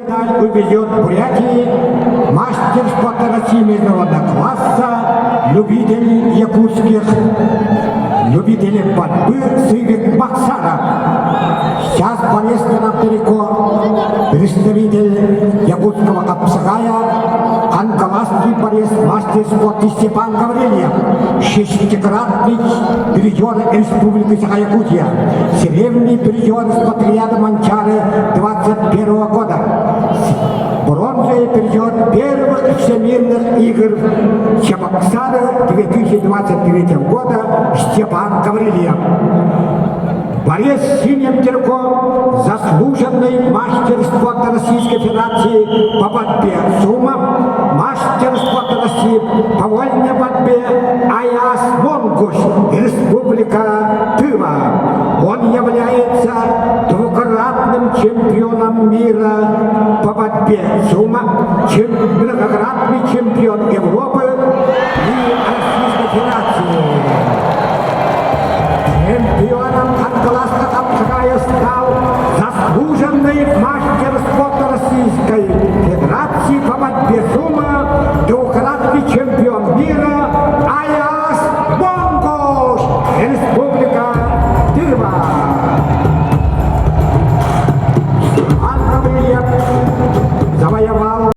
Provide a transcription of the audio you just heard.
Медаль увезет в Бурятии мастер спорта России международного класса, любители борьбы Сывик Баксаров. Сейчас повестка нам далеко. Представитель якутского Апсагая, анкаласский борец, мастер спорта Степан Гаврилов, шестикратный призер Республики Саха-Якутия, серебряный призер спортряда Манчары 21 года, бронзовый призер первых всемирных игр Чебоксары 2023 года Степан Гаврилов. Борец с синим триком, заслуженный мастер спорта Российской Федерации по борьбе сумма, мастер спорта России по вольной борьбе Аяс Монгуш, Республика Тыва. Он является двукратным чемпионом мира по борьбе сумма, многократный чемпион Европы и Российской Федерации. Чемпионом анкаласского Апсагая стал заслуженный мастер спорта Российской Федерации по борьбе сумма, двукратный чемпион мира Аяс Монгуш, Республика Тыва.